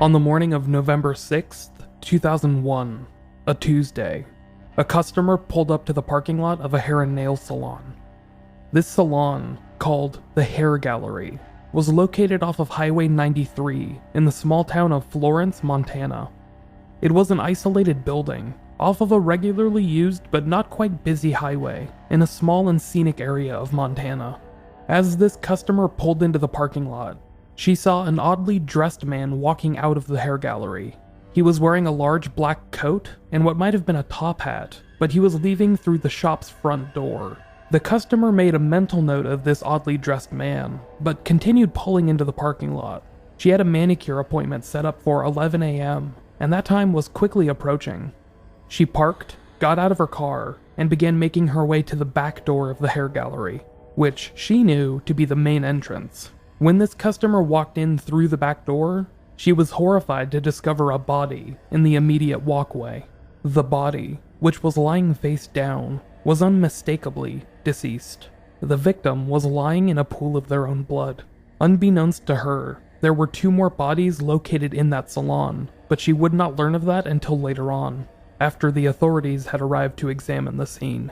On the morning of November 6th, 2001, a Tuesday, a customer pulled up to the parking lot of a hair and nail salon. This salon, called the Hair Gallery, was located off of Highway 93 in the small town of Florence, Montana. It was an isolated building, off of a regularly used but not quite busy highway in a small and scenic area of Montana. As this customer pulled into the parking lot, she saw an oddly dressed man walking out of the hair gallery. He was wearing a large black coat and what might have been a top hat, but he was leaving through the shop's front door. The customer made a mental note of this oddly dressed man, but continued pulling into the parking lot. She had a manicure appointment set up for 11 a.m., and that time was quickly approaching. She parked, got out of her car, and began making her way to the back door of the hair gallery, which she knew to be the main entrance. When this customer walked in through the back door, she was horrified to discover a body in the immediate walkway. The body, which was lying face down, was unmistakably deceased. The victim was lying in a pool of their own blood. Unbeknownst to her, there were 2 more bodies located in that salon, but she would not learn of that until later on, after the authorities had arrived to examine the scene.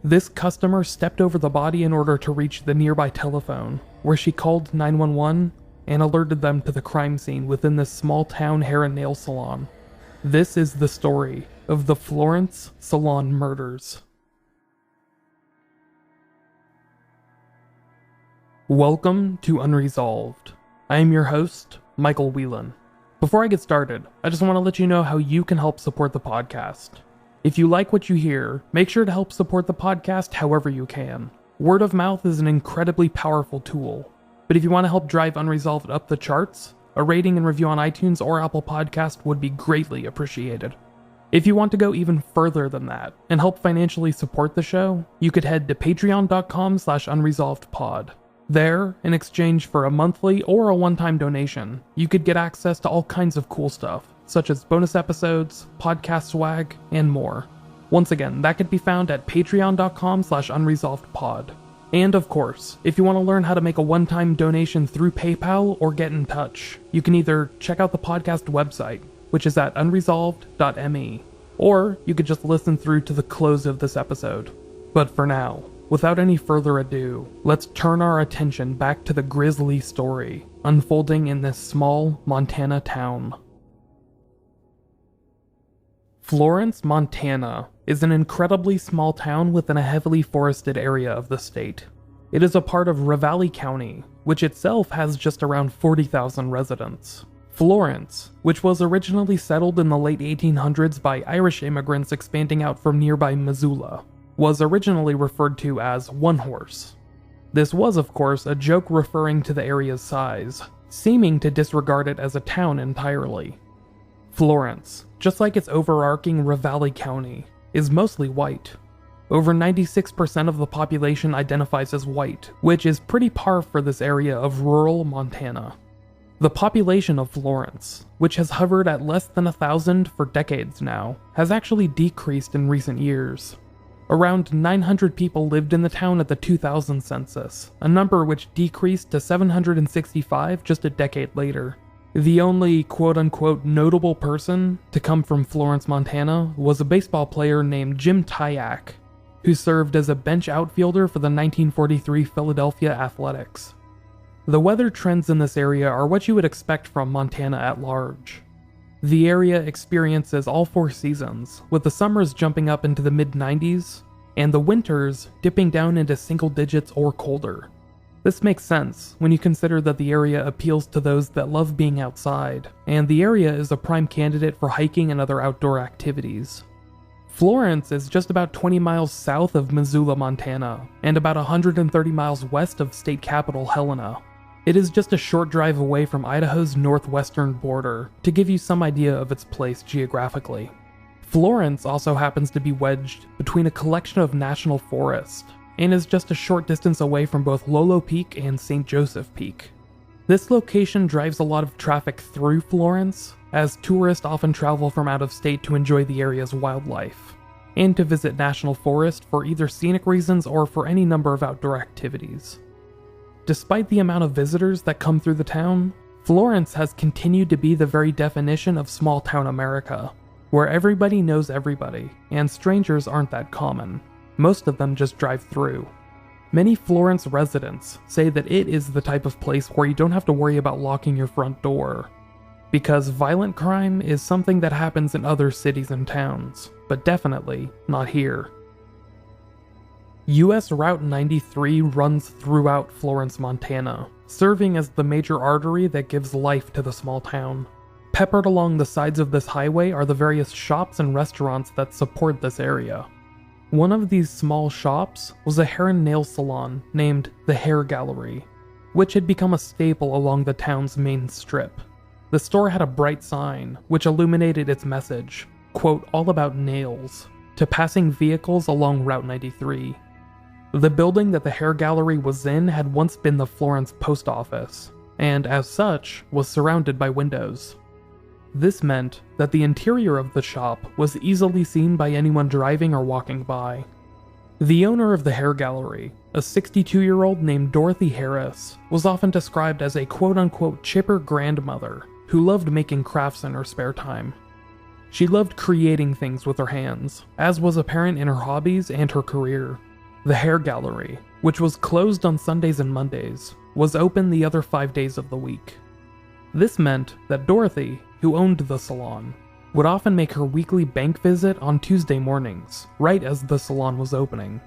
This customer stepped over the body in order to reach the nearby telephone, where she called 911 and alerted them to the crime scene within this small town hair and nail salon. This is the story of the Florence Salon murders. Welcome to Unresolved. I am your host, Micheal Whelan. Before I get started, I just want to let you know how you can help support the podcast. If you like what you hear, make sure to help support the podcast however you can. Word of mouth is an incredibly powerful tool, but if you want to help drive Unresolved up the charts, a rating and review on iTunes or Apple Podcast would be greatly appreciated. If you want to go even further than that and help financially support the show, you could head to patreon.com/unresolvedpod. There, in exchange for a monthly or a one-time donation, you could get access to all kinds of cool stuff, such as bonus episodes, podcast swag, and more. Once again, that could be found at patreon.com/unresolvedpod. And of course, if you want to learn how to make a one-time donation through PayPal or get in touch, you can either check out the podcast website, which is at unresolved.me, or you could just listen through to the close of this episode. But for now, without any further ado, let's turn our attention back to the grisly story unfolding in this small Montana town. Florence, Montana is an incredibly small town within a heavily forested area of the state. It is a part of Ravalli County, which itself has just around 40,000 residents. Florence, which was originally settled in the late 1800s by Irish immigrants expanding out from nearby Missoula, was originally referred to as One Horse. This was, of course, a joke referring to the area's size, seeming to disregard it as a town entirely. Florence, just like its overarching Ravalli County, is mostly white. Over 96% of the population identifies as white, which is pretty par for this area of rural Montana. The population of Florence, which has hovered at less than 1,000 for decades now, has actually decreased in recent years. Around 900 people lived in the town at the 2000 census, a number which decreased to 765 just a decade later. The only quote-unquote notable person to come from Florence, Montana was a baseball player named Jim Tyak, who served as a bench outfielder for the 1943 Philadelphia Athletics. The weather trends in this area are what you would expect from Montana at large. The area experiences all 4 seasons, with the summers jumping up into the mid-90s, and the winters dipping down into single digits or colder. This makes sense when you consider that the area appeals to those that love being outside, and the area is a prime candidate for hiking and other outdoor activities. Florence is just about 20 miles south of Missoula, Montana, and about 130 miles west of state capital Helena. It is just a short drive away from Idaho's northwestern border, to give you some idea of its place geographically. Florence also happens to be wedged between a collection of national forests, and is just a short distance away from both Lolo Peak and St. Joseph Peak. This location drives a lot of traffic through Florence, as tourists often travel from out of state to enjoy the area's wildlife, and to visit national forest for either scenic reasons or for any number of outdoor activities. Despite the amount of visitors that come through the town, Florence has continued to be the very definition of small-town America, where everybody knows everybody, and strangers aren't that common. Most of them just drive through. Many Florence residents say that it is the type of place where you don't have to worry about locking your front door, because violent crime is something that happens in other cities and towns, but definitely not here. US Route 93 runs throughout Florence, Montana, serving as the major artery that gives life to the small town. Peppered along the sides of this highway are the various shops and restaurants that support this area. One of these small shops was a hair and nail salon named the Hair Gallery, which had become a staple along the town's main strip. The store had a bright sign which illuminated its message, quote, "all about nails," to passing vehicles along Route 93. The building that the hair gallery was in had once been the Florence post office, and as such, was surrounded by windows. This meant that the interior of the shop was easily seen by anyone driving or walking by. The owner of the hair gallery, a 62-year-old named Dorothy Harris, was often described as a quote-unquote chipper grandmother who loved making crafts in her spare time. She loved creating things with her hands, as was apparent in her hobbies and her career. The hair gallery, which was closed on Sundays and Mondays, was open the other 5 days of the week. This meant that Dorothy, who owned the salon, would often make her weekly bank visit on Tuesday mornings, right as the salon was opening.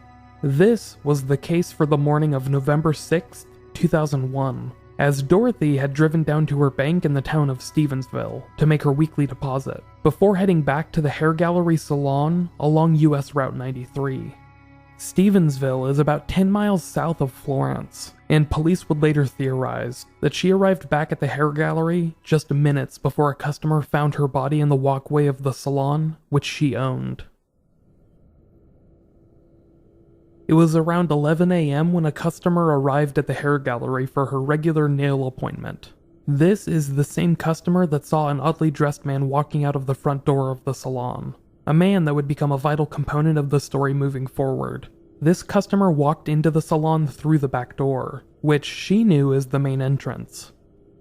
This was the case for the morning of November 6th, 2001, as Dorothy had driven down to her bank in the town of Stevensville to make her weekly deposit, before heading back to the hair gallery salon along US Route 93. Stevensville is about 10 miles south of Florence, and police would later theorize that she arrived back at the hair gallery just minutes before a customer found her body in the walkway of the salon, which she owned. It was around 11 a.m. when a customer arrived at the hair gallery for her regular nail appointment. This is the same customer that saw an oddly dressed man walking out of the front door of the salon. A man that would become a vital component of the story moving forward. This customer walked into the salon through the back door, which she knew is the main entrance.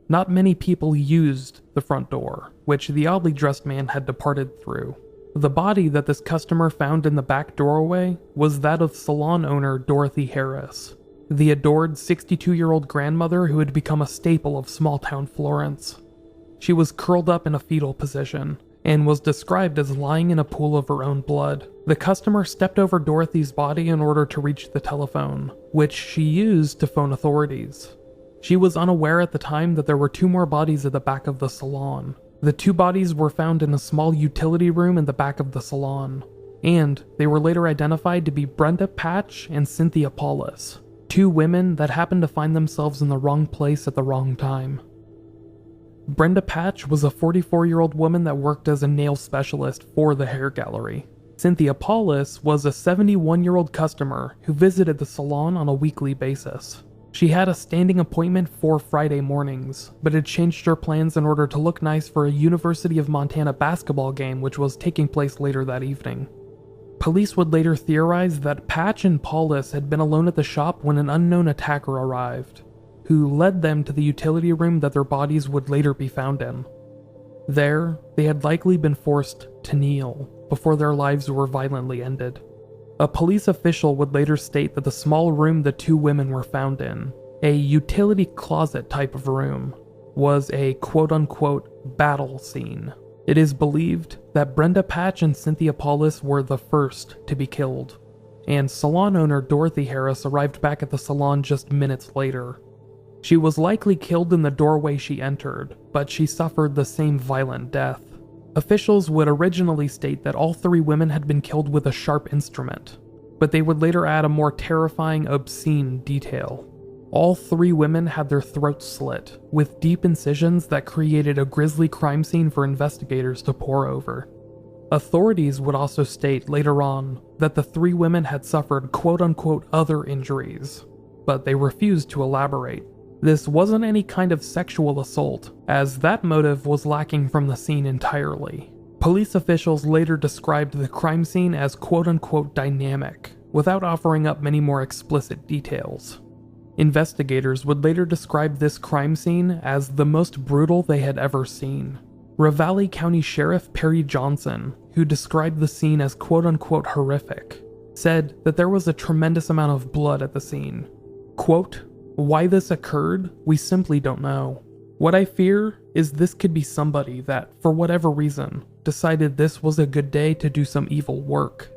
Not many people used the front door, which the oddly dressed man had departed through. The body that this customer found in the back doorway was that of salon owner Dorothy Harris, the adored 62-year-old grandmother who had become a staple of small-town Florence. She was curled up in a fetal position, and was described as lying in a pool of her own blood. The customer stepped over Dorothy's body in order to reach the telephone, which she used to phone authorities. She was unaware at the time that there were 2 more bodies at the back of the salon. The 2 bodies were found in a small utility room in the back of the salon, and they were later identified to be Brenda Patch and Cynthia Paulus, 2 women that happened to find themselves in the wrong place at the wrong time. Brenda Patch was a 44-year-old woman that worked as a nail specialist for the hair gallery. Cynthia Paulus was a 71-year-old customer who visited the salon on a weekly basis. She had a standing appointment for Friday mornings, but had changed her plans in order to look nice for a University of Montana basketball game which was taking place later that evening. Police would later theorize that Patch and Paulus had been alone at the shop when an unknown attacker arrived, who led them to the utility room that their bodies would later be found in. There, they had likely been forced to kneel before their lives were violently ended. A police official would later state that the small room the 2 women were found in, a utility closet type of room, was a quote-unquote battle scene. It is believed that Brenda Patch and Cynthia Paulus were the first to be killed, and salon owner Dorothy Harris arrived back at the salon just minutes later. She was likely killed in the doorway she entered, but she suffered the same violent death. Officials would originally state that all 3 women had been killed with a sharp instrument, but they would later add a more terrifying, obscene detail. All 3 women had their throats slit, with deep incisions that created a grisly crime scene for investigators to pore over. Authorities would also state later on that the 3 women had suffered quote-unquote other injuries, but they refused to elaborate. This wasn't any kind of sexual assault, as that motive was lacking from the scene entirely. Police officials later described the crime scene as quote-unquote dynamic, without offering up many more explicit details. Investigators would later describe this crime scene as the most brutal they had ever seen. Ravalli County Sheriff Perry Johnson, who described the scene as quote-unquote horrific, said that there was a tremendous amount of blood at the scene. Quote, "Why this occurred, we simply don't know. What I fear is this could be somebody that, for whatever reason, decided this was a good day to do some evil work."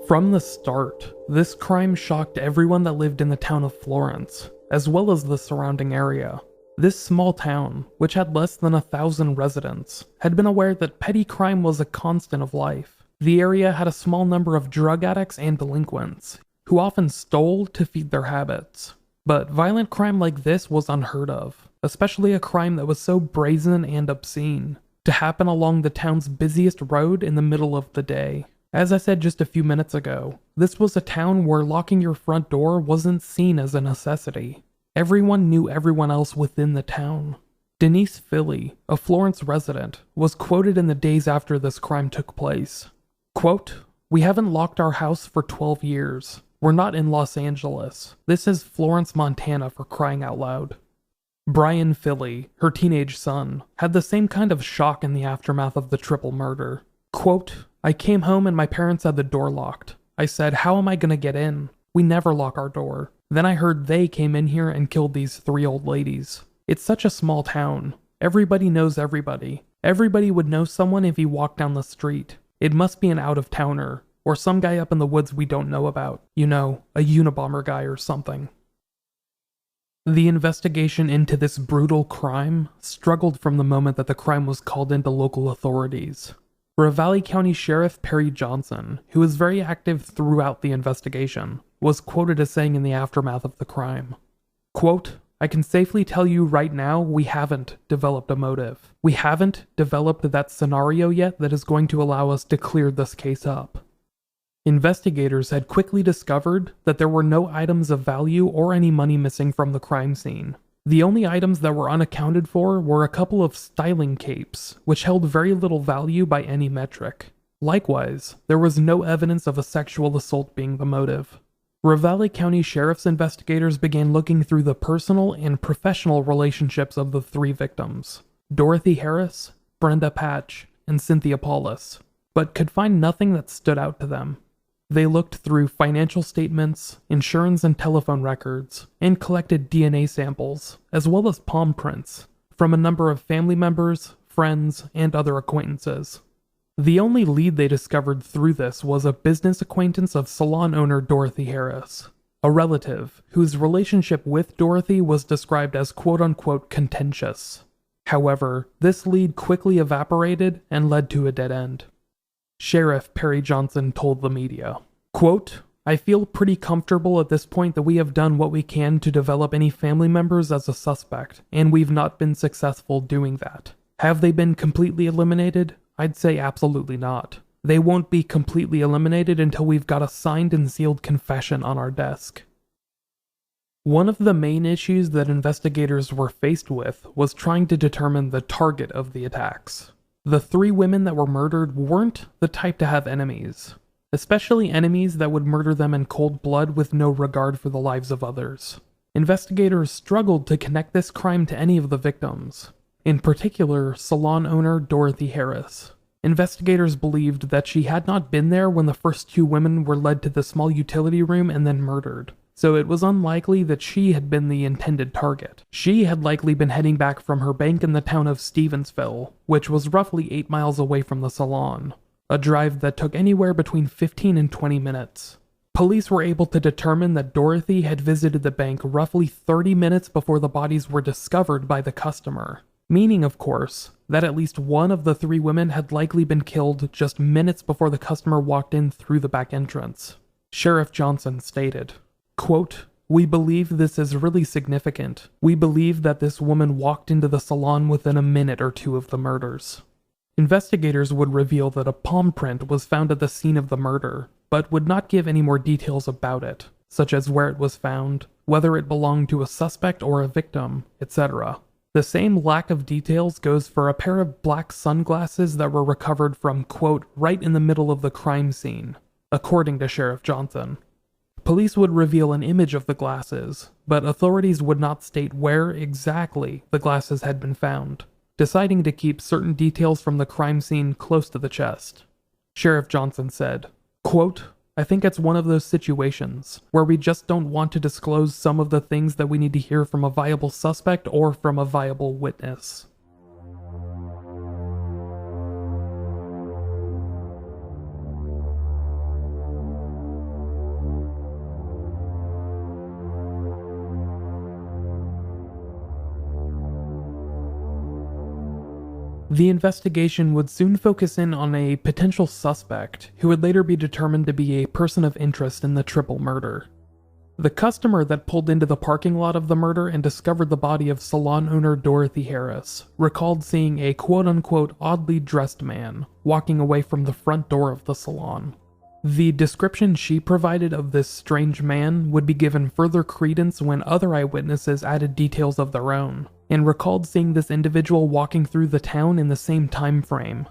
From the start, this crime shocked everyone that lived in the town of Florence, as well as the surrounding area. This small town, which had less than 1,000 residents, had been aware that petty crime was a constant of life. The area had a small number of drug addicts and delinquents, who often stole to feed their habits. But violent crime like this was unheard of, especially a crime that was so brazen and obscene, to happen along the town's busiest road in the middle of the day. As I said just a few minutes ago, this was a town where locking your front door wasn't seen as a necessity. Everyone knew everyone else within the town. Denise Philly, a Florence resident, was quoted in the days after this crime took place. Quote, "We haven't locked our house for 12 years. We're not in Los Angeles. This is Florence, Montana, for crying out loud." Brian Philly, her teenage son, had the same kind of shock in the aftermath of the triple murder. Quote, "I came home and my parents had the door locked. I said, how am I gonna get in? We never lock our door. Then I heard they came in here and killed these 3 old ladies. It's such a small town. Everybody knows everybody. Everybody would know someone if he walked down the street. It must be an out-of-towner, or some guy up in the woods we don't know about. You know, a Unabomber guy or something." The investigation into this brutal crime struggled from the moment that the crime was called into local authorities. Ravalli County Sheriff Perry Johnson, who was very active throughout the investigation, was quoted as saying in the aftermath of the crime, quote, "I can safely tell you right now we haven't developed a motive. We haven't developed that scenario yet that is going to allow us to clear this case up." Investigators had quickly discovered that there were no items of value or any money missing from the crime scene. The only items that were unaccounted for were a couple of styling capes, which held very little value by any metric. Likewise, there was no evidence of a sexual assault being the motive. Ravalli County Sheriff's investigators began looking through the personal and professional relationships of the 3 victims, Dorothy Harris, Brenda Patch, and Cynthia Paulus, but could find nothing that stood out to them. They looked through financial statements, insurance and telephone records, and collected DNA samples, as well as palm prints, from a number of family members, friends, and other acquaintances. The only lead they discovered through this was a business acquaintance of Salon owner Dorothy Harris, a relative whose relationship with Dorothy was described as quote-unquote contentious. However, this lead quickly evaporated and led to a dead end. Sheriff Perry Johnson told the media, quote, "I feel pretty comfortable at this point that we have done what we can to develop any family members as a suspect, and we've not been successful doing that. Have they been completely eliminated? I'd say absolutely not. They won't be completely eliminated until we've got a signed and sealed confession on our desk." One of the main issues that investigators were faced with was trying to determine the target of the attacks. The 3 women that were murdered weren't the type to have enemies, especially enemies that would murder them in cold blood with no regard for the lives of others. Investigators struggled to connect this crime to any of the victims, in particular salon owner Dorothy Harris. Investigators believed that she had not been there when the first 2 women were led to the small utility room and then murdered, so it was unlikely that she had been the intended target. She had likely been heading back from her bank in the town of Stevensville, which was roughly 8 miles away from the Salon, a drive that took anywhere between 15 and 20 minutes. Police were able to determine that Dorothy had visited the bank roughly 30 minutes before the bodies were discovered by the customer, meaning, of course, that at least one of the 3 women had likely been killed just minutes before the customer walked in through the back entrance. Sheriff Johnson stated, quote, "We believe this is really significant. We believe that this woman walked into the salon within a minute or 2 of the murders." Investigators would reveal that a palm print was found at the scene of the murder, but would not give any more details about it, such as where it was found, whether it belonged to a suspect or a victim, etc. The same lack of details goes for a pair of black sunglasses that were recovered from, quote, right in the middle of the crime scene, according to Sheriff Johnson. Police would reveal an image of the glasses, but authorities would not state where exactly the glasses had been found, deciding to keep certain details from the crime scene close to the chest. Sheriff Johnson said, quote, I think it's one of those situations where we just don't want to disclose some of the things that we need to hear from a viable suspect or from a viable witness. The investigation would soon focus in on a potential suspect who would later be determined to be a person of interest in the triple murder. The customer that pulled into the parking lot of the murder and discovered the body of salon owner Dorothy Harris recalled seeing a quote-unquote oddly dressed man walking away from the front door of the salon. The description she provided of this strange man would be given further credence when other eyewitnesses added details of their own, and recalled seeing this individual walking through the town in the same time frame.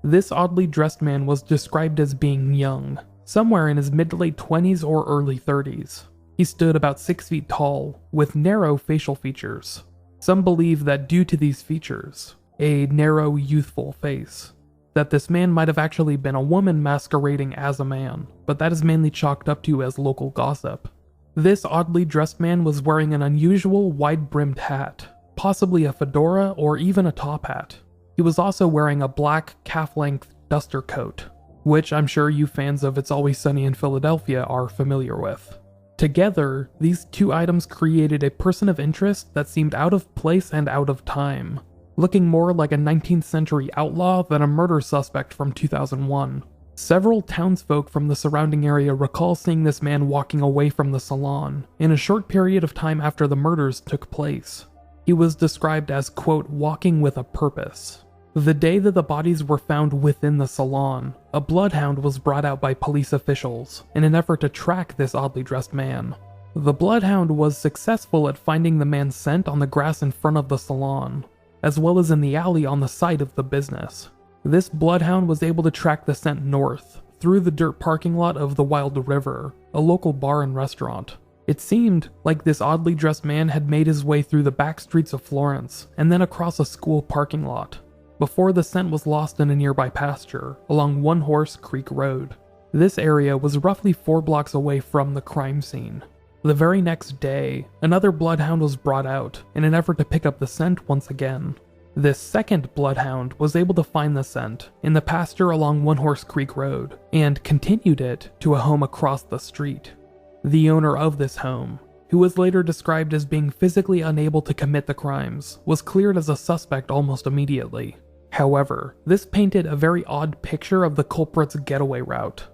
This oddly dressed man was described as being young, somewhere in his mid to late 20s or early 30s. He stood about 6 feet tall, with narrow facial features. Some believe that due to these features, a narrow, youthful face, that this man might have actually been a woman masquerading as a man, but that is mainly chalked up to as local gossip. This oddly dressed man was wearing an unusual wide-brimmed hat, possibly a fedora or even a top hat. He was also wearing a black, calf-length duster coat, which I'm sure you fans of It's Always Sunny in Philadelphia are familiar with. Together, these two items created a person of interest that seemed out of place and out of time, looking more like a 19th century outlaw than a murder suspect from 2001. Several townsfolk from the surrounding area recall seeing this man walking away from the salon in a short period of time after the murders took place. He was described as, quote, walking with a purpose. The day that the bodies were found within the salon, a bloodhound was brought out by police officials in an effort to track this oddly dressed man. The bloodhound was successful at finding the man's scent on the grass in front of the salon, as well as in the alley on the side of the business. This bloodhound was able to track the scent north, through the dirt parking lot of the Wild River, a local bar and restaurant. It seemed like this oddly dressed man had made his way through the back streets of Florence, and then across a school parking lot, before the scent was lost in a nearby pasture, along One Horse Creek Road. This area was roughly 4 blocks away from the crime scene. The very next day, another bloodhound was brought out in an effort to pick up the scent once again. This second bloodhound was able to find the scent in the pasture along One Horse Creek Road and continued it to a home across the street. The owner of this home, who was later described as being physically unable to commit the crimes, was cleared as a suspect almost immediately. However, this painted a very odd picture of the culprit's getaway route,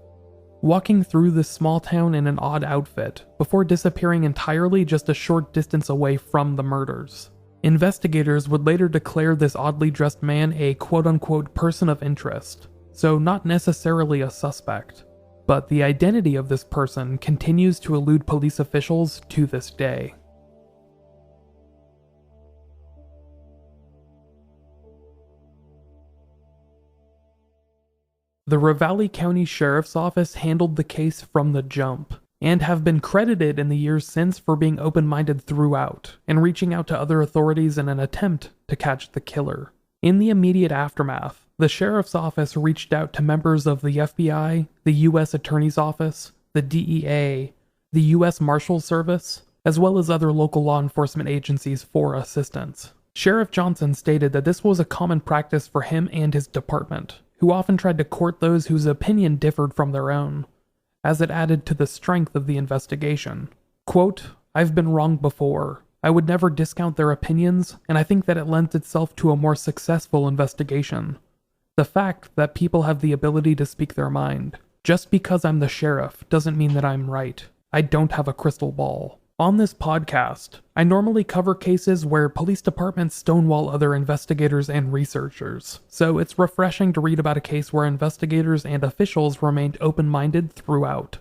walking through this small town in an odd outfit before disappearing entirely just a short distance away from the murders. Investigators would later declare this oddly dressed man a quote-unquote person of interest, so not necessarily a suspect, but the identity of this person continues to elude police officials to this day. The Ravalli County Sheriff's Office handled the case from the jump, and have been credited in the years since for being open-minded throughout, and reaching out to other authorities in an attempt to catch the killer. In the immediate aftermath, the Sheriff's Office reached out to members of the FBI, the U.S. Attorney's Office, the DEA, the U.S. Marshals Service, as well as other local law enforcement agencies for assistance. Sheriff Johnson stated that this was a common practice for him and his department, who often tried to court those whose opinion differed from their own, as it added to the strength of the investigation. Quote, I've been wrong before. I would never discount their opinions, and I think that it lends itself to a more successful investigation. The fact that people have the ability to speak their mind. Just because I'm the sheriff doesn't mean that I'm right. I don't have a crystal ball. On this podcast, I normally cover cases where police departments stonewall other investigators and researchers, so it's refreshing to read about a case where investigators and officials remained open-minded throughout.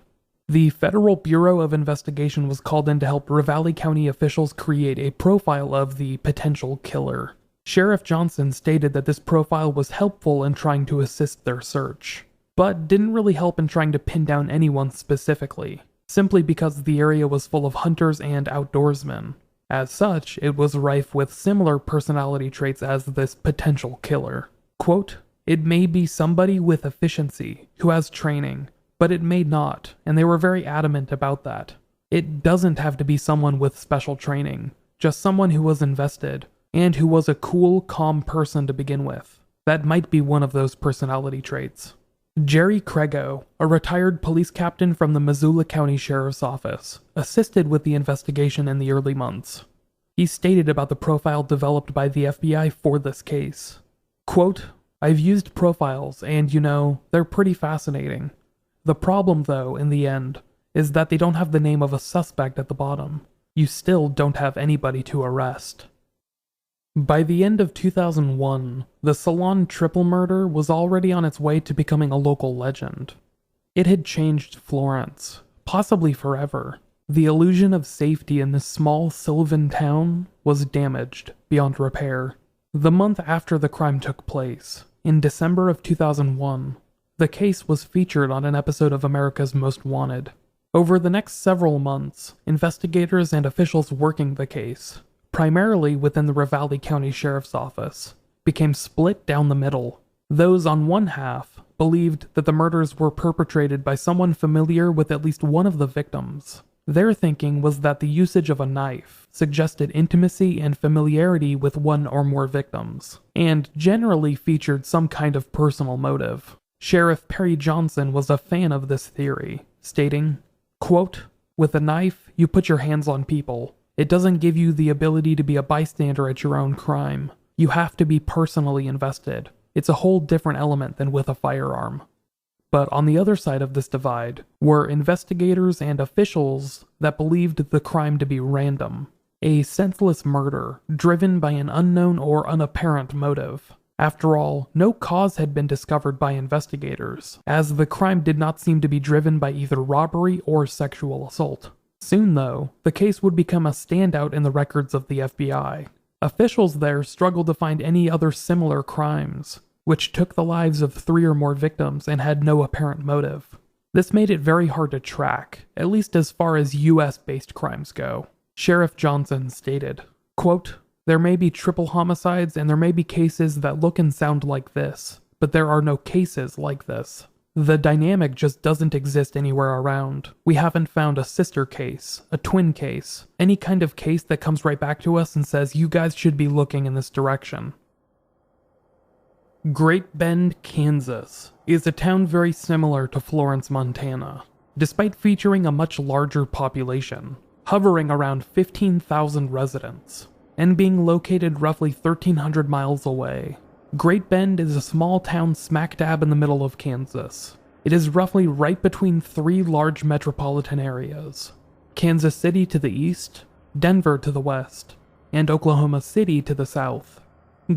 The Federal Bureau of Investigation was called in to help Ravalli County officials create a profile of the potential killer. Sheriff Johnson stated that this profile was helpful in trying to assist their search, but didn't really help in trying to pin down anyone specifically, simply because the area was full of hunters and outdoorsmen. As such, it was rife with similar personality traits as this potential killer. Quote, "It may be somebody with efficiency, who has training, but it may not, and they were very adamant about that. It doesn't have to be someone with special training, just someone who was invested, and who was a cool, calm person to begin with. That might be one of those personality traits." Jerry Crego, a retired police captain from the Missoula County Sheriff's Office, assisted with the investigation in the early months. He stated about the profile developed by the FBI for this case. Quote, "I've used profiles, and they're pretty fascinating. The problem, though, in the end, is that they don't have the name of a suspect at the bottom. You still don't have anybody to arrest." By the end of 2001, the Salon triple murder was already on its way to becoming a local legend. It had changed Florence, possibly forever. The illusion of safety in this small sylvan town was damaged beyond repair. The month after the crime took place, in December of 2001, the case was featured on an episode of America's Most Wanted. Over the next several months, investigators and officials working the case, primarily within the Ravalli County Sheriff's Office, became split down the middle. Those on one half believed that the murders were perpetrated by someone familiar with at least one of the victims. Their thinking was that the usage of a knife suggested intimacy and familiarity with one or more victims, and generally featured some kind of personal motive. Sheriff Perry Johnson was a fan of this theory, stating, quote, "With a knife, you put your hands on people. It doesn't give you the ability to be a bystander at your own crime. You have to be personally invested. It's a whole different element than with a firearm." But on the other side of this divide were investigators and officials that believed the crime to be random, a senseless murder driven by an unknown or unapparent motive. After all, no cause had been discovered by investigators, as the crime did not seem to be driven by either robbery or sexual assault. Soon, though, the case would become a standout in the records of the FBI. Officials there struggled to find any other similar crimes, which took the lives of 3 or more victims and had no apparent motive. This made it very hard to track, at least as far as US-based crimes go. Sheriff Johnson stated, quote, "There may be triple homicides and there may be cases that look and sound like this, but there are no cases like this. The dynamic just doesn't exist anywhere around. We haven't found a sister case, a twin case, any kind of case that comes right back to us and says you guys should be looking in this direction." Great Bend, Kansas is a town very similar to Florence, Montana, despite featuring a much larger population, hovering around 15,000 residents, and being located roughly 1,300 miles away. Great Bend is a small town smack dab in the middle of Kansas. It is roughly right between 3 large metropolitan areas: Kansas City to the east, Denver to the west, and Oklahoma City to the south.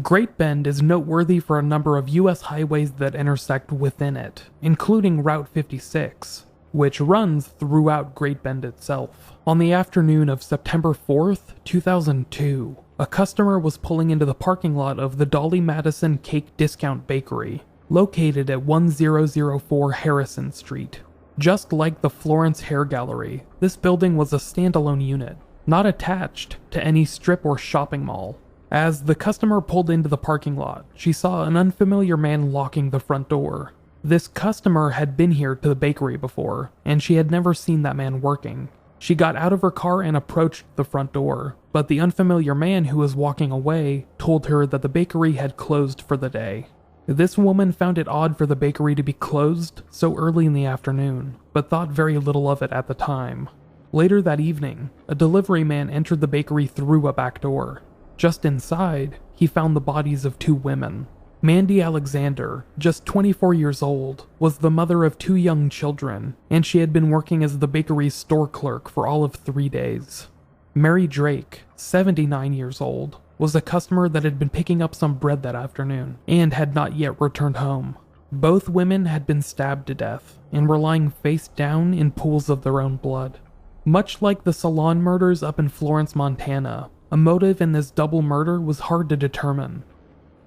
Great Bend is noteworthy for a number of U.S. highways that intersect within it, including Route 56, which runs throughout Great Bend itself. On the afternoon of September 4th, 2002, a customer was pulling into the parking lot of the Dolly Madison Cake Discount Bakery, located at 1004 Harrison Street. Just like the Florence Hair Gallery, this building was a standalone unit, not attached to any strip or shopping mall. As the customer pulled into the parking lot, she saw an unfamiliar man locking the front door. This customer had been here to the bakery before, and she had never seen that man working. She got out of her car and approached the front door, but the unfamiliar man who was walking away told her that the bakery had closed for the day. This woman found it odd for the bakery to be closed so early in the afternoon, but thought very little of it at the time. Later that evening, a delivery man entered the bakery through a back door. Just inside, he found the bodies of 2 women. Mandy Alexander, just 24 years old, was the mother of 2 young children, and she had been working as the bakery's store clerk for all of 3 days. Mary Drake, 79 years old, was a customer that had been picking up some bread that afternoon, and had not yet returned home. Both women had been stabbed to death and were lying face down in pools of their own blood. Much like the Salon murders up in Florence, Montana, a motive in this double murder was hard to determine.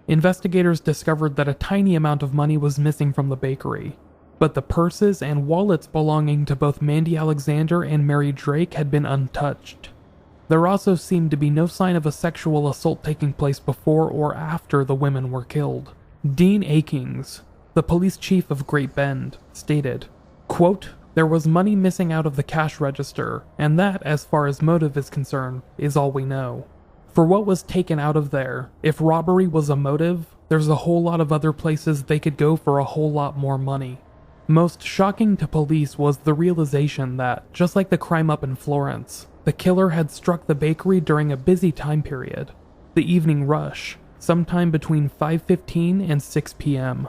Investigators discovered that a tiny amount of money was missing from the bakery, but the purses and wallets belonging to both Mandy Alexander and Mary Drake had been untouched. There also seemed to be no sign of a sexual assault taking place before or after the women were killed. Dean Akings, the police chief of Great Bend, stated, quote, "There was money missing out of the cash register, and that, as far as motive is concerned, is all we know. For what was taken out of there, if robbery was a motive, there's a whole lot of other places they could go for a whole lot more money." Most shocking to police was the realization that, just like the crime up in Florence, the killer had struck the bakery during a busy time period, the evening rush, sometime between 5:15 and 6 p.m.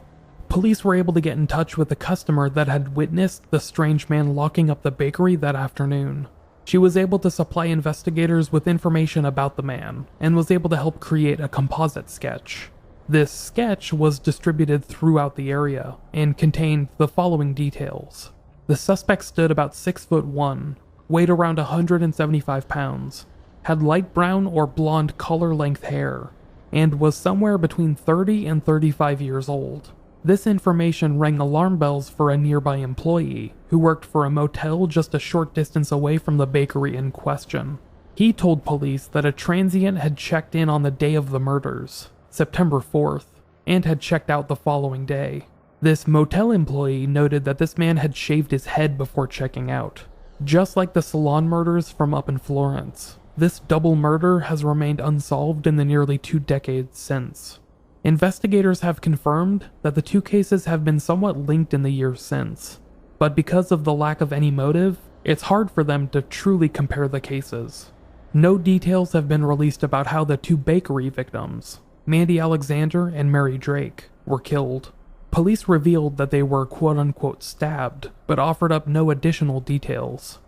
Police were able to get in touch with a customer that had witnessed the strange man locking up the bakery that afternoon. She was able to supply investigators with information about the man, and was able to help create a composite sketch. This sketch was distributed throughout the area, and contained the following details. The suspect stood about 6'1", weighed around 175 pounds, had light brown or blonde collar-length hair, and was somewhere between 30 and 35 years old. This information rang alarm bells for a nearby employee who worked for a motel just a short distance away from the bakery in question. He told police that a transient had checked in on the day of the murders, September 4th, and had checked out the following day. This motel employee noted that this man had shaved his head before checking out. Just like the Salon murders from up in Florence, this double murder has remained unsolved in the nearly 2 decades since. Investigators have confirmed that the two cases have been somewhat linked in the years since, but because of the lack of any motive, it's hard for them to truly compare the cases. No details have been released about how the two bakery victims, Mandy Alexander and Mary Drake, were killed. Police revealed that they were quote-unquote stabbed, but offered up no additional details.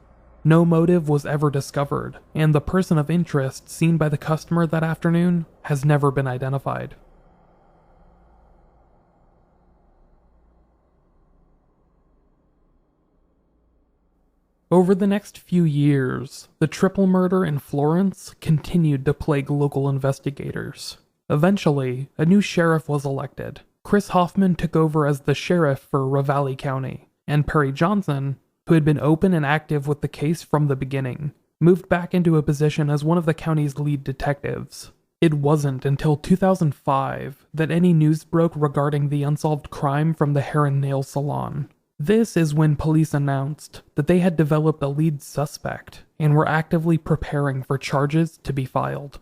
No motive was ever discovered, and the person of interest seen by the customer that afternoon has never been identified. Over the next few years, the triple murder in Florence continued to plague local investigators. Eventually, a new sheriff was elected. Chris Hoffman took over as the sheriff for Ravalli County, and Perry Johnson, who had been open and active with the case from the beginning, moved back into a position as one of the county's lead detectives. It wasn't until 2005 that any news broke regarding the unsolved crime from the hair and nail salon. This is when police announced that they had developed a lead suspect and were actively preparing for charges to be filed.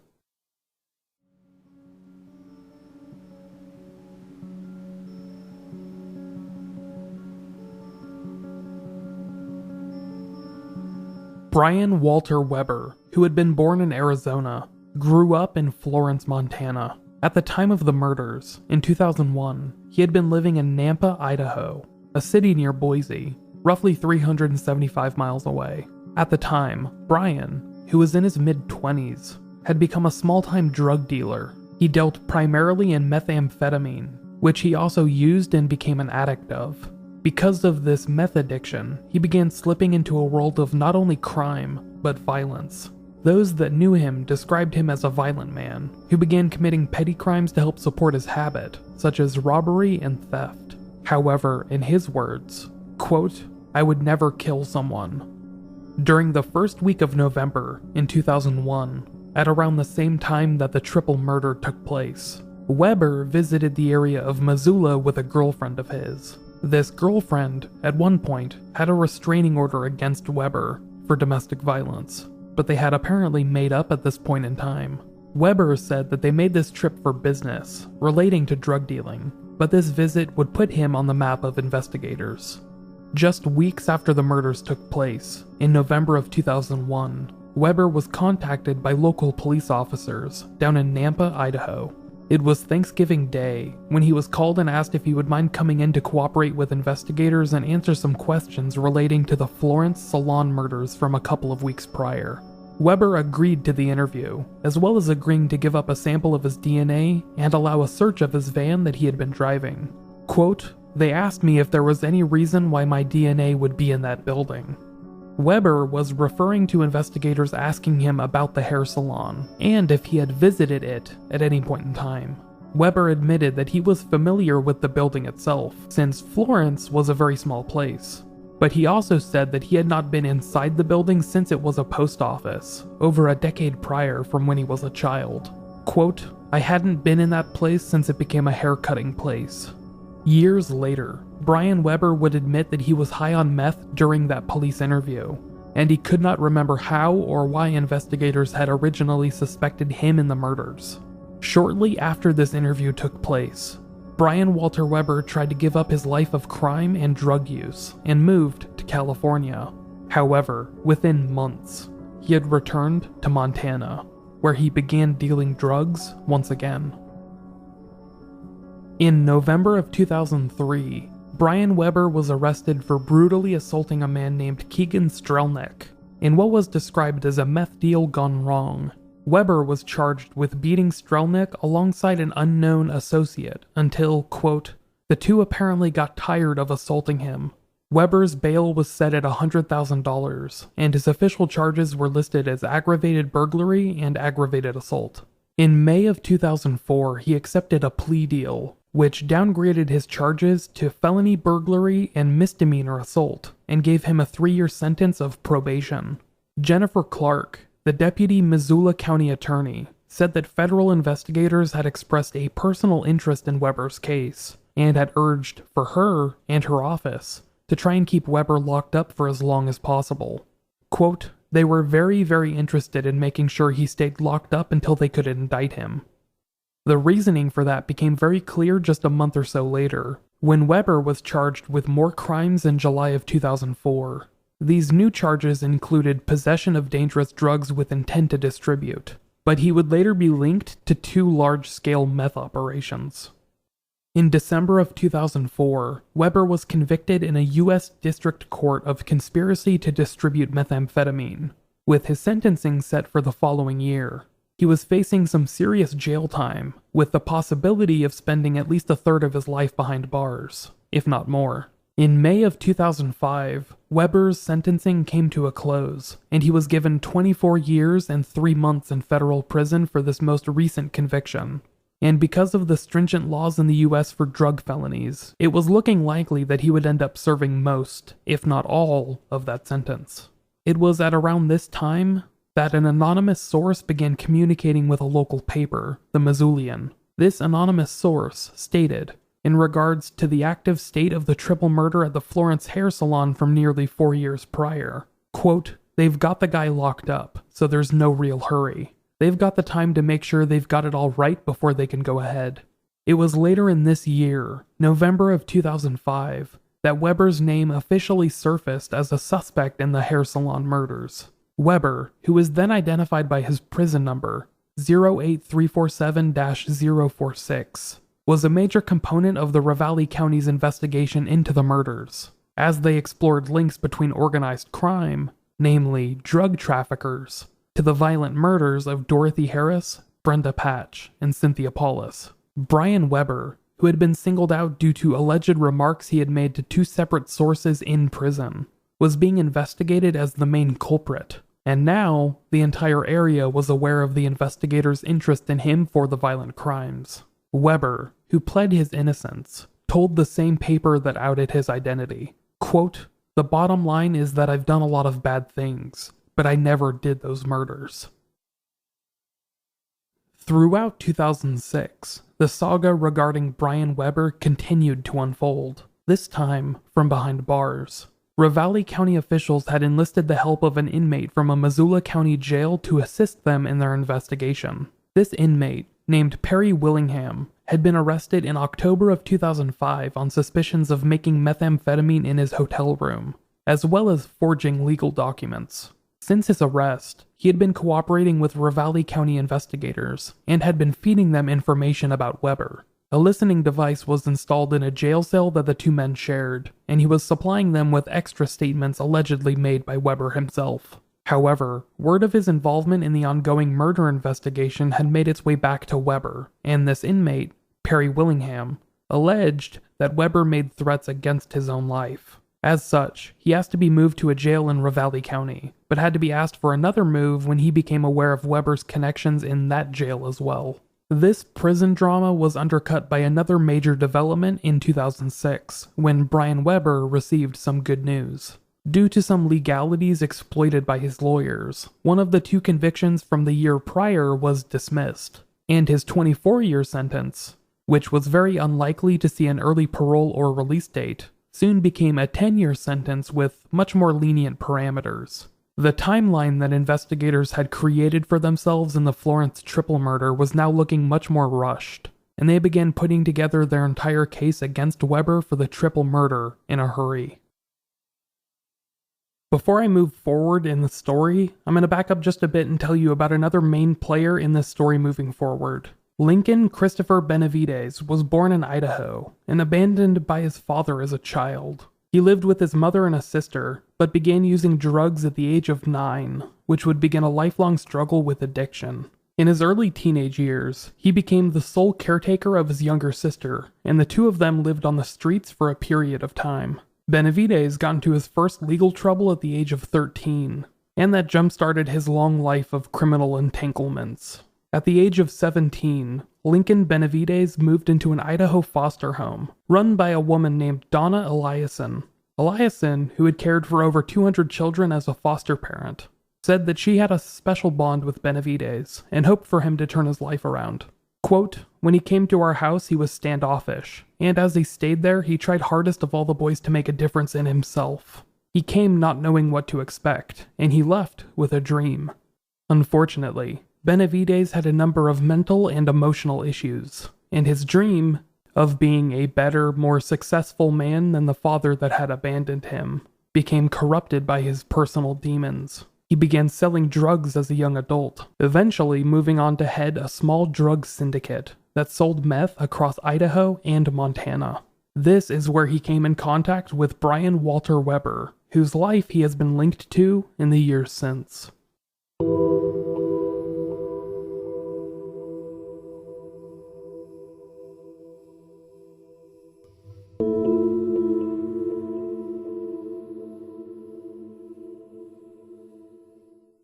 Brian Walter Weber, who had been born in Arizona, grew up in Florence, Montana. At the time of the murders, in 2001, he had been living in Nampa, Idaho, a city near Boise, roughly 375 miles away. At the time, Brian, who was in his mid-20s, had become a small-time drug dealer. He dealt primarily in methamphetamine, which he also used and became an addict of. Because of this meth addiction, he began slipping into a world of not only crime, but violence. Those that knew him described him as a violent man, who began committing petty crimes to help support his habit, such as robbery and theft. However, in his words, quote, "I would never kill someone." During the first week of November in 2001, at around the same time that the triple murder took place, Weber visited the area of Missoula with a girlfriend of his. This girlfriend, at one point, had a restraining order against Weber for domestic violence, but they had apparently made up at this point in time. Weber said that they made this trip for business, relating to drug dealing, but this visit would put him on the map of investigators. Just weeks after the murders took place, in November of 2001, Weber was contacted by local police officers down in Nampa, Idaho. It was Thanksgiving Day when he was called and asked if he would mind coming in to cooperate with investigators and answer some questions relating to the Florence Salon murders from a couple of weeks prior. Weber agreed to the interview, as well as agreeing to give up a sample of his DNA and allow a search of his van that he had been driving. Quote, They asked me if there was any reason why my DNA would be in that building. Weber was referring to investigators asking him about the hair salon, and if he had visited it at any point in time. Weber admitted that he was familiar with the building itself, since Florence was a very small place. But he also said that he had not been inside the building since it was a post office, over a decade prior from when he was a child. Quote, "I hadn't been in that place since it became a hair-cutting place." Years later, Brian Weber would admit that he was high on meth during that police interview, and he could not remember how or why investigators had originally suspected him in the murders. Shortly after this interview took place, Brian Walter Weber tried to give up his life of crime and drug use and moved to California. However, within months, he had returned to Montana, where he began dealing drugs once again. In November of 2003, Brian Weber was arrested for brutally assaulting a man named Keegan Strelnick in what was described as a meth deal gone wrong. Weber was charged with beating Strelnick alongside an unknown associate until, quote, "the two apparently got tired of assaulting him." Weber's bail was set at $100,000, and his official charges were listed as aggravated burglary and aggravated assault. In May of 2004, he accepted a plea deal, which downgraded his charges to felony burglary and misdemeanor assault, and gave him a 3-year sentence of probation. Jennifer Clark, the deputy Missoula County attorney, said that federal investigators had expressed a personal interest in Weber's case, and had urged for her and her office to try and keep Weber locked up for as long as possible. Quote, "They were very, very interested in making sure he stayed locked up until they could indict him." The reasoning for that became very clear just a month or so later, when Weber was charged with more crimes in July of 2004. These new charges included possession of dangerous drugs with intent to distribute, but he would later be linked to 2 large-scale meth operations. In December of 2004, Weber was convicted in a U.S. District Court of conspiracy to distribute methamphetamine, with his sentencing set for the following year. He was facing some serious jail time, with the possibility of spending at least a third of his life behind bars, if not more. In May of 2005, Weber's sentencing came to a close, and he was given 24 years and 3 months in federal prison for this most recent conviction. And because of the stringent laws in the US for drug felonies, it was looking likely that he would end up serving most, if not all, of that sentence. It was at around this time that an anonymous source began communicating with a local paper, the Missoulian. This anonymous source stated, in regards to the active state of the triple murder at the Florence hair salon from nearly 4 years prior, quote, "They've got the guy locked up, so there's no real hurry. They've got the time to make sure they've got it all right before they can go ahead." It was later in this year, November of 2005, that Weber's name officially surfaced as a suspect in the hair salon murders. Weber, who was then identified by his prison number, 08347-046, was a major component of the Ravalli County's investigation into the murders, as they explored links between organized crime, namely drug traffickers, to the violent murders of Dorothy Harris, Brenda Patch, and Cynthia Paulus. Brian Weber, who had been singled out due to alleged remarks he had made to 2 separate sources in prison, was being investigated as the main culprit, and now the entire area was aware of the investigators' interest in him for the violent crimes. Weber, who pled his innocence, told the same paper that outed his identity, quote, "The bottom line is that I've done a lot of bad things, but I never did those murders." Throughout 2006, the saga regarding Brian Weber continued to unfold, this time from behind bars. Ravalli County officials had enlisted the help of an inmate from a Missoula County jail to assist them in their investigation. This inmate, named Perry Willingham, had been arrested in October of 2005 on suspicions of making methamphetamine in his hotel room, as well as forging legal documents. Since his arrest, he had been cooperating with Ravalli County investigators and had been feeding them information about Weber. A listening device was installed in a jail cell that the 2 men shared, and he was supplying them with extra statements allegedly made by Weber himself. However, word of his involvement in the ongoing murder investigation had made its way back to Weber, and this inmate, Perry Willingham, alleged that Weber made threats against his own life. As such, he asked to be moved to a jail in Ravalli County, but had to be asked for another move when he became aware of Weber's connections in that jail as well. This prison drama was undercut by another major development in 2006, when Brian Weber received some good news. Due to some legalities exploited by his lawyers, one of the 2 convictions from the year prior was dismissed, and his 24-year sentence, which was very unlikely to see an early parole or release date, soon became a 10-year sentence with much more lenient parameters. The timeline that investigators had created for themselves in the Florence triple murder was now looking much more rushed, and they began putting together their entire case against Weber for the triple murder in a hurry. Before I move forward in the story, I'm going to back up just a bit and tell you about another main player in this story moving forward. Lincoln Christopher Benavides was born in Idaho and abandoned by his father as a child. He lived with his mother and a sister, but began using drugs at the age of 9, which would begin a lifelong struggle with addiction. In his early teenage years, he became the sole caretaker of his younger sister, and the 2 of them lived on the streets for a period of time. Benavides got into his first legal trouble at the age of 13, and that jump-started his long life of criminal entanglements. At the age of 17, Lincoln Benavides moved into an Idaho foster home, run by a woman named Donna Eliason. Eliason, who had cared for over 200 children as a foster parent, said that she had a special bond with Benavides and hoped for him to turn his life around. Quote, "When he came to our house, he was standoffish, and as he stayed there, he tried hardest of all the boys to make a difference in himself. He came not knowing what to expect, and he left with a dream." Unfortunately, Benavides had a number of mental and emotional issues, and his dream of being a better, more successful man than the father that had abandoned him became corrupted by his personal demons. He began selling drugs as a young adult, eventually moving on to head a small drug syndicate that sold meth across Idaho and Montana. This is where he came in contact with Brian Walter Weber, whose life he has been linked to in the years since.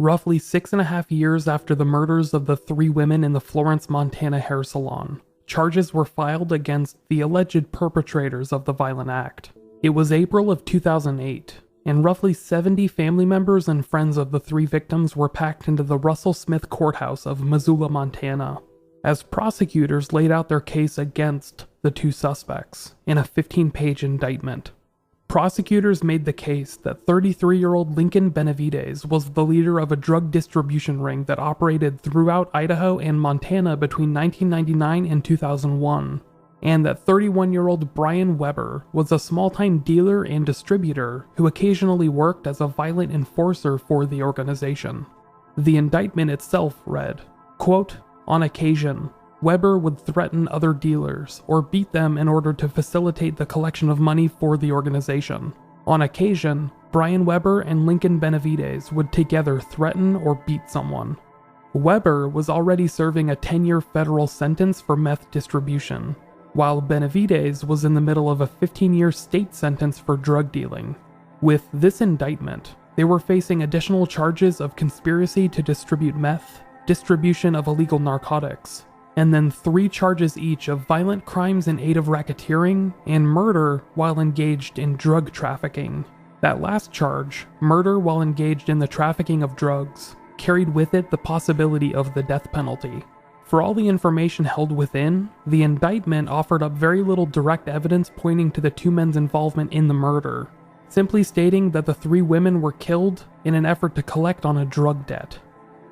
Roughly 6.5 years after the murders of the 3 women in the Florence, Montana hair salon, charges were filed against the alleged perpetrators of the violent act. It was April of 2008, and roughly 70 family members and friends of the 3 victims were packed into the Russell Smith Courthouse of Missoula, Montana, as prosecutors laid out their case against the 2 suspects in a 15-page indictment. Prosecutors made the case that 33-year-old Lincoln Benavides was the leader of a drug distribution ring that operated throughout Idaho and Montana between 1999 and 2001, and that 31-year-old Brian Weber was a small-time dealer and distributor who occasionally worked as a violent enforcer for the organization. The indictment itself read, quote, "On occasion, Weber would threaten other dealers or beat them in order to facilitate the collection of money for the organization. On occasion, Brian Weber and Lincoln Benavides would together threaten or beat someone." Weber was already serving a 10-year federal sentence for meth distribution, while Benavides was in the middle of a 15-year state sentence for drug dealing. With this indictment, they were facing additional charges of conspiracy to distribute meth, distribution of illegal narcotics, and then 3 charges each of violent crimes in aid of racketeering and murder while engaged in drug trafficking. That last charge, murder while engaged in the trafficking of drugs, carried with it the possibility of the death penalty. For all the information held within, the indictment offered up very little direct evidence pointing to the 2 men's involvement in the murder, simply stating that the 3 women were killed in an effort to collect on a drug debt.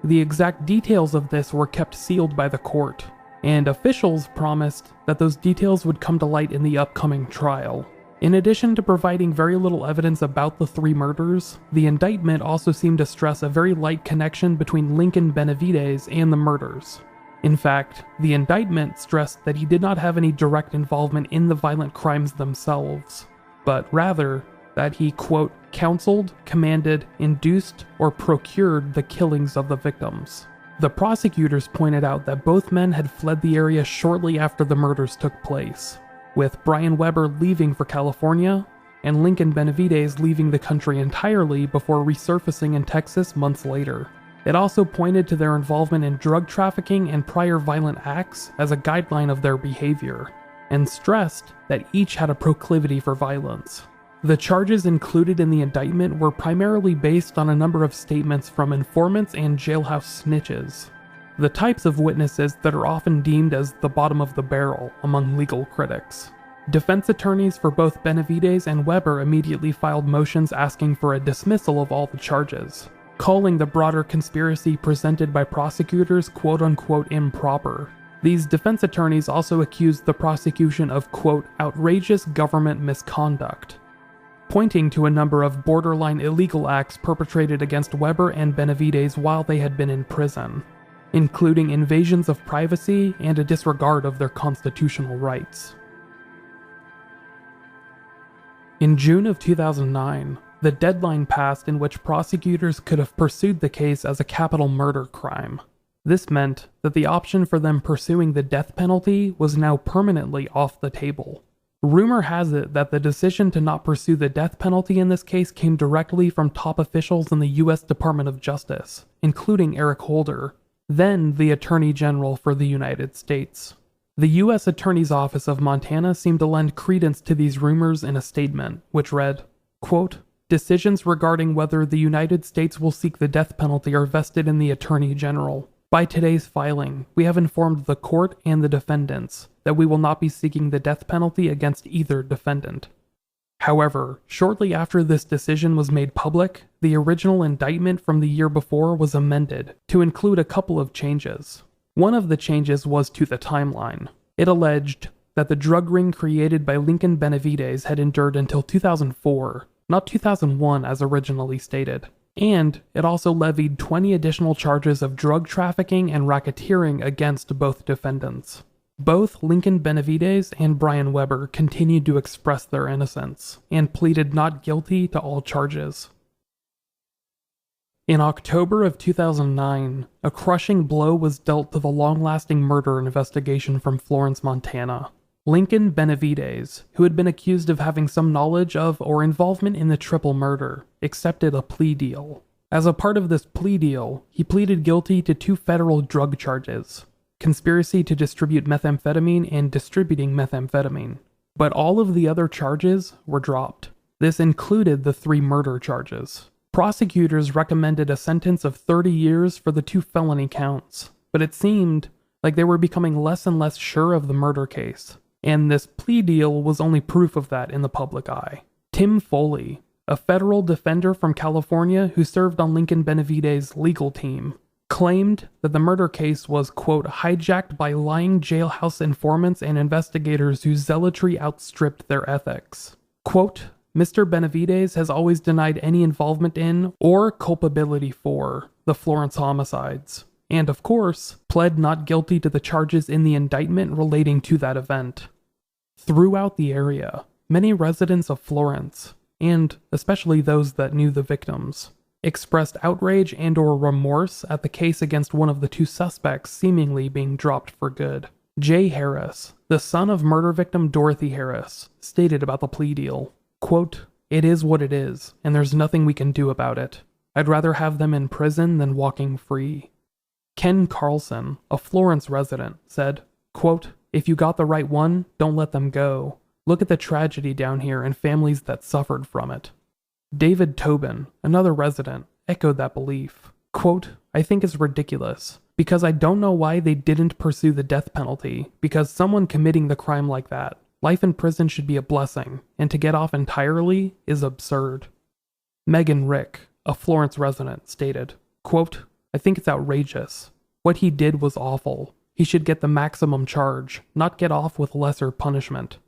The exact details of this were kept sealed by the court, and officials promised that those details would come to light in the upcoming trial. In addition to providing very little evidence about the 3 murders, the indictment also seemed to stress a very light connection between Lincoln Benavides and the murders. In fact, the indictment stressed that he did not have any direct involvement in the violent crimes themselves, but rather that he, quote, "counseled, commanded, induced, or procured the killings of the victims." The prosecutors pointed out that both men had fled the area shortly after the murders took place. with Brian Weber leaving for California and Lincoln Benavides leaving the country entirely before resurfacing in Texas months later. It also pointed to their involvement in drug trafficking and prior violent acts as a guideline of their behavior, and stressed that each had a proclivity for violence. The charges included in the indictment were primarily based on a number of statements from informants and jailhouse snitches, the types of witnesses that are often deemed as the bottom of the barrel among legal critics. Defense attorneys for both Benavides and Weber immediately filed motions asking for a dismissal of all the charges, calling the broader conspiracy presented by prosecutors quote-unquote improper. These defense attorneys also accused the prosecution of quote outrageous government misconduct, pointing to a number of borderline illegal acts perpetrated against Weber and Benavides while they had been in prison, including invasions of privacy and a disregard of their constitutional rights. In June of 2009, the deadline passed in which prosecutors could have pursued the case as a capital murder crime. This meant that the option for them pursuing the death penalty was now permanently off the table. Rumor has it that the decision to not pursue the death penalty in this case came directly from top officials in the U.S. Department of Justice, including Eric Holder, then the Attorney General for the United States. The U.S. Attorney's Office of Montana seemed to lend credence to these rumors in a statement, which read, quote, "Decisions regarding whether the United States will seek the death penalty are vested in the Attorney General. By today's filing, we have informed the court and the defendants that we will not be seeking the death penalty against either defendant." However, shortly after this decision was made public, the original indictment from the year before was amended to include a couple of changes. One of the changes was to the timeline. It alleged that the drug ring created by Lincoln Benavides had endured until 2004, not 2001 as originally stated. And it also levied 20 additional charges of drug trafficking and racketeering against both defendants. Both Lincoln Benavides and Brian Weber continued to express their innocence, and pleaded not guilty to all charges. In October of 2009, a crushing blow was dealt to the long-lasting murder investigation from Florence, Montana. Lincoln Benavides, who had been accused of having some knowledge of or involvement in the triple murder, accepted a plea deal. As a part of this plea deal, he pleaded guilty to 2 federal drug charges: conspiracy to distribute methamphetamine and distributing methamphetamine. But all of the other charges were dropped. This included the 3 murder charges. Prosecutors recommended a sentence of 30 years for the 2 felony counts, but it seemed like they were becoming less and less sure of the murder case, and this plea deal was only proof of that in the public eye. Tim Foley, a federal defender from California who served on Lincoln Benavides' legal team, claimed that the murder case was, quote, hijacked by lying jailhouse informants and investigators whose zealotry outstripped their ethics. Quote, Mr. Benavides has always denied any involvement in or culpability for the Florence homicides, and of course, pled not guilty to the charges in the indictment relating to that event. Throughout the area, many residents of Florence, and especially those that knew the victims, expressed outrage and/or remorse at the case against one of the 2 suspects seemingly being dropped for good. Jay Harris, the son of murder victim Dorothy Harris, stated about the plea deal, quote, "It is what it is, and there's nothing we can do about it. I'd rather have them in prison than walking free." Ken Carlson, a Florence resident, said, quote, "If you got the right one, don't let them go. Look at the tragedy down here and families that suffered from it." David Tobin, another resident, echoed that belief. Quote, "I think it's ridiculous, because I don't know why they didn't pursue the death penalty, because someone committing the crime like that, life in prison should be a blessing, and to get off entirely is absurd." Megan Rick, a Florence resident, stated, quote, "I think it's outrageous. What he did was awful. He should get the maximum charge, not get off with lesser punishment."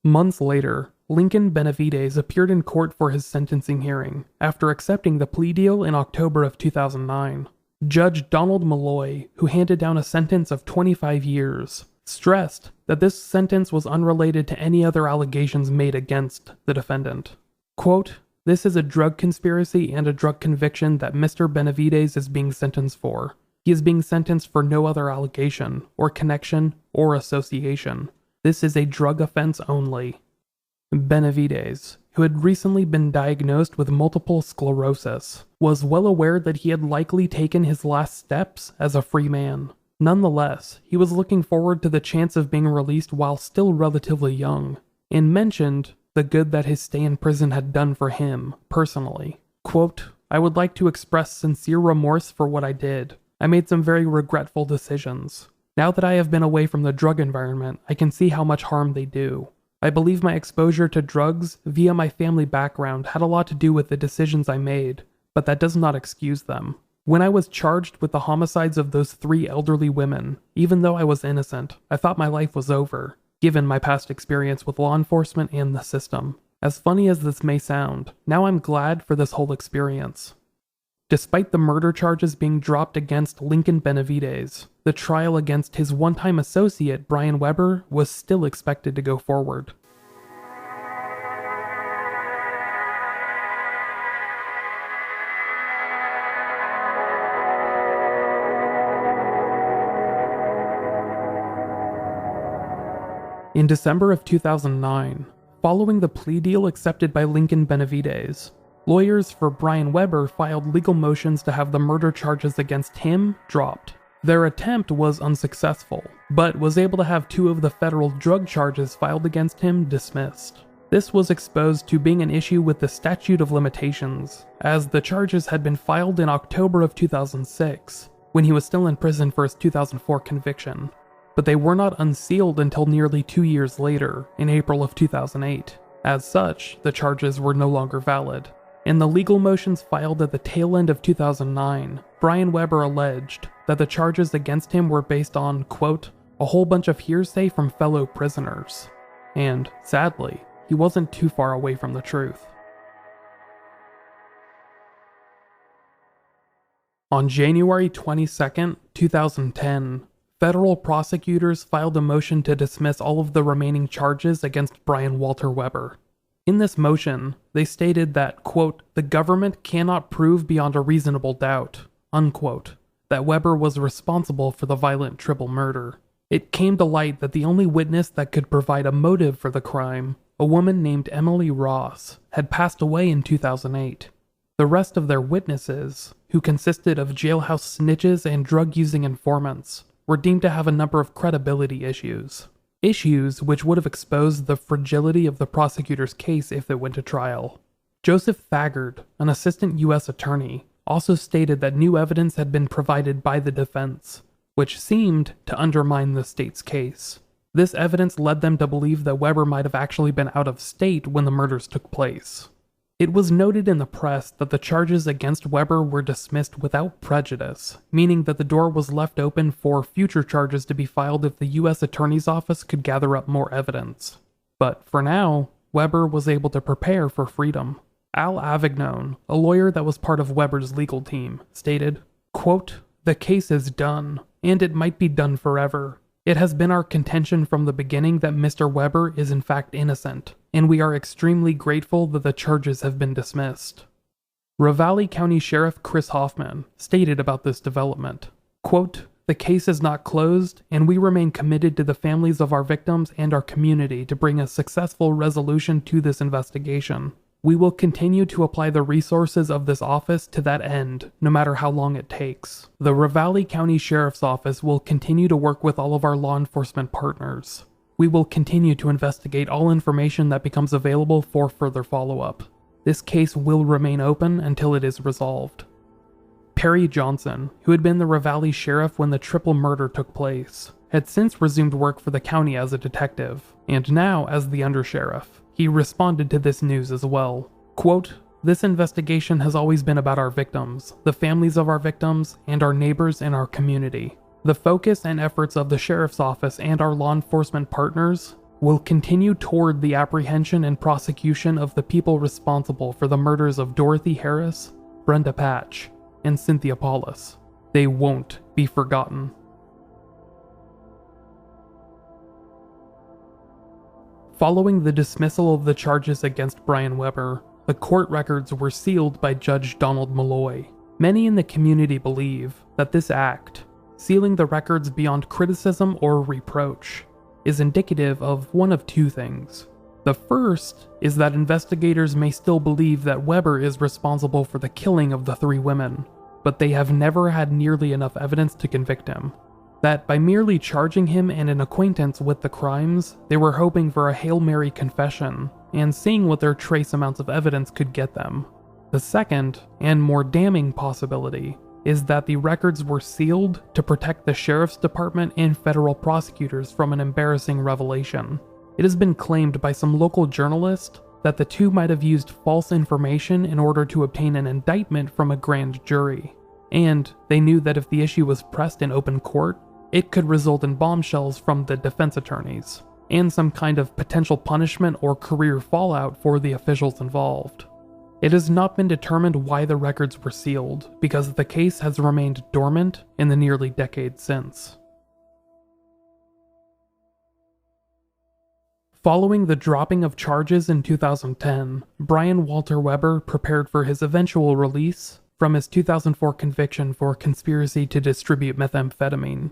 Months later, Lincoln Benavides appeared in court for his sentencing hearing after accepting the plea deal in October of 2009. Judge Donald Malloy, who handed down a sentence of 25 years, stressed that this sentence was unrelated to any other allegations made against the defendant. Quote, "This is a drug conspiracy and a drug conviction that Mr. Benavides is being sentenced for. He is being sentenced for no other allegation, or connection, or association. This is a drug offense only. Benavides, who had recently been diagnosed with multiple sclerosis, was well aware that he had likely taken his last steps as a free man. Nonetheless, he was looking forward to the chance of being released while still relatively young, and mentioned the good that his stay in prison had done for him, personally. Quote, "I would like to express sincere remorse for what I did. I made some very regretful decisions. Now that I have been away from the drug environment, I can see how much harm they do. I believe my exposure to drugs via my family background had a lot to do with the decisions I made, but that does not excuse them. When I was charged with the homicides of those 3 elderly women, even though I was innocent, I thought my life was over, given my past experience with law enforcement and the system. As funny as this may sound, now I'm glad for this whole experience." Despite the murder charges being dropped against Lincoln Benavides, the trial against his one-time associate Brian Weber was still expected to go forward. In December of 2009, following the plea deal accepted by Lincoln Benavides, lawyers for Brian Weber filed legal motions to have the murder charges against him dropped. Their attempt was unsuccessful, but was able to have 2 of the federal drug charges filed against him dismissed. This was exposed to being an issue with the statute of limitations, as the charges had been filed in October of 2006, when he was still in prison for his 2004 conviction. But they were not unsealed until nearly 2 years later, in April of 2008. As such, the charges were no longer valid. In the legal motions filed at the tail end of 2009, Brian Weber alleged that the charges against him were based on, quote, "a whole bunch of hearsay from fellow prisoners." And, sadly, he wasn't too far away from the truth. On January 22, 2010, federal prosecutors filed a motion to dismiss all of the remaining charges against Brian Walter Weber. In this motion, they stated that, quote, "the government cannot prove beyond a reasonable doubt," unquote, that Weber was responsible for the violent triple murder. It came to light that the only witness that could provide a motive for the crime, a woman named Emily Ross, had passed away in 2008. The rest of their witnesses, who consisted of jailhouse snitches and drug-using informants, were deemed to have a number of credibility issues. Issues which would have exposed the fragility of the prosecutor's case if it went to trial. Joseph Thagard, an assistant U.S. attorney, also stated that new evidence had been provided by the defense, which seemed to undermine the state's case. This evidence led them to believe that Weber might have actually been out of state when the murders took place. It was noted in the press that the charges against Weber were dismissed without prejudice, meaning that the door was left open for future charges to be filed if the U.S. Attorney's Office could gather up more evidence. But for now, Weber was able to prepare for freedom. Al Avignon, a lawyer that was part of Weber's legal team, stated, quote, "The case is done, and it might be done forever. It has been our contention from the beginning that Mr. Weber is in fact innocent, and we are extremely grateful that the charges have been dismissed." Ravalli County Sheriff Chris Hoffman stated about this development, quote, "The case is not closed, and we remain committed to the families of our victims and our community to bring a successful resolution to this investigation. We will continue to apply the resources of this office to that end, no matter how long it takes. The Ravalli County Sheriff's Office will continue to work with all of our law enforcement partners. We will continue to investigate all information that becomes available for further follow-up. This case will remain open until it is resolved." Perry Johnson, who had been the Ravalli sheriff when the triple murder took place, had since resumed work for the county as a detective, and now as the undersheriff. He responded to this news as well. Quote, "This investigation has always been about our victims, the families of our victims, and our neighbors in our community. The focus and efforts of the Sheriff's Office and our law enforcement partners will continue toward the apprehension and prosecution of the people responsible for the murders of Dorothy Harris, Brenda Patch, and Cynthia Paulus. They won't be forgotten." Following the dismissal of the charges against Brian Weber, the court records were sealed by Judge Donald Malloy. Many in the community believe that this act, sealing the records beyond criticism or reproach, is indicative of one of two things. The first is that investigators may still believe that Weber is responsible for the killing of the 3 women, but they have never had nearly enough evidence to convict him. That by merely charging him and an acquaintance with the crimes, they were hoping for a Hail Mary confession and seeing what their trace amounts of evidence could get them. The second, and more damning possibility, is that the records were sealed to protect the sheriff's department and federal prosecutors from an embarrassing revelation. It has been claimed by some local journalists that the two might have used false information in order to obtain an indictment from a grand jury, and they knew that if the issue was pressed in open court, it could result in bombshells from the defense attorneys, and some kind of potential punishment or career fallout for the officials involved. It has not been determined why the records were sealed, because the case has remained dormant in the nearly decade since. Following the dropping of charges in 2010, Brian Walter Weber prepared for his eventual release from his 2004 conviction for conspiracy to distribute methamphetamine.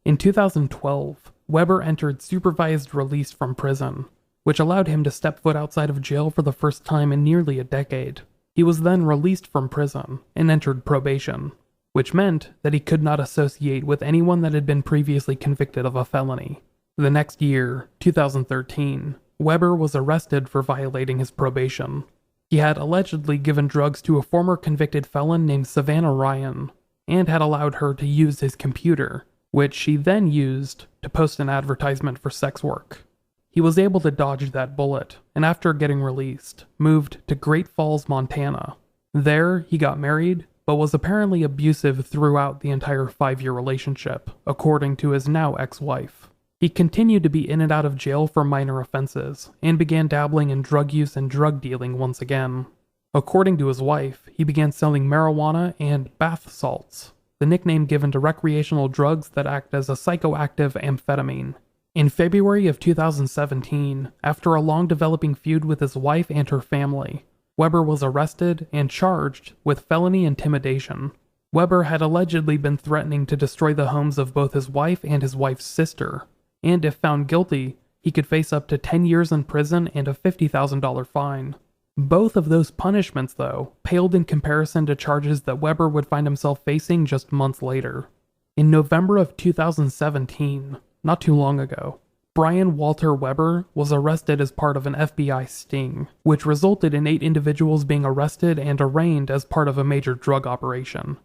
In 2012, Weber entered supervised release from prison, which allowed him to step foot outside of jail for the first time in nearly a decade. He was then released from prison and entered probation, which meant that he could not associate with anyone that had been previously convicted of a felony. The next year, 2013, Weber was arrested for violating his probation. He had allegedly given drugs to a former convicted felon named Savannah Ryan, and had allowed her to use his computer, which she then used to post an advertisement for sex work. He was able to dodge that bullet, and after getting released, moved to Great Falls, Montana. There, he got married, but was apparently abusive throughout the entire 5-year relationship, according to his now ex-wife. He continued to be in and out of jail for minor offenses, and began dabbling in drug use and drug dealing once again. According to his wife, he began selling marijuana and bath salts, the nickname given to recreational drugs that act as a psychoactive amphetamine. In February of 2017, after a long developing feud with his wife and her family, Weber was arrested and charged with felony intimidation. Weber had allegedly been threatening to destroy the homes of both his wife and his wife's sister, and if found guilty, he could face up to 10 years in prison and a $50,000 fine. Both of those punishments, though, paled in comparison to charges that Weber would find himself facing just months later. In November of 2017, not too long ago, Brian Walter Weber was arrested as part of an FBI sting, which resulted in 8 individuals being arrested and arraigned as part of a major drug operation.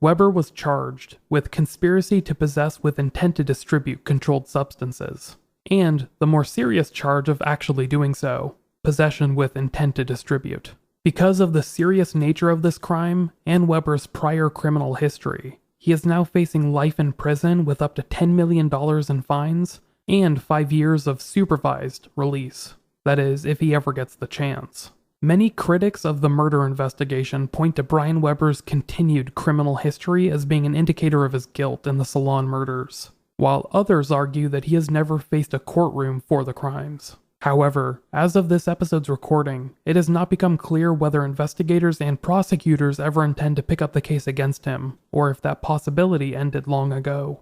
Weber was charged with conspiracy to possess with intent to distribute controlled substances, and the more serious charge of actually doing so, possession with intent to distribute. Because of the serious nature of this crime and Weber's prior criminal history, he is now facing life in prison with up to $10 million in fines and 5 years of supervised release. That is, if he ever gets the chance. Many critics of the murder investigation point to Brian Weber's continued criminal history as being an indicator of his guilt in the Salon murders, while others argue that he has never faced a courtroom for the crimes. However, as of this episode's recording, it has not become clear whether investigators and prosecutors ever intend to pick up the case against him, or if that possibility ended long ago.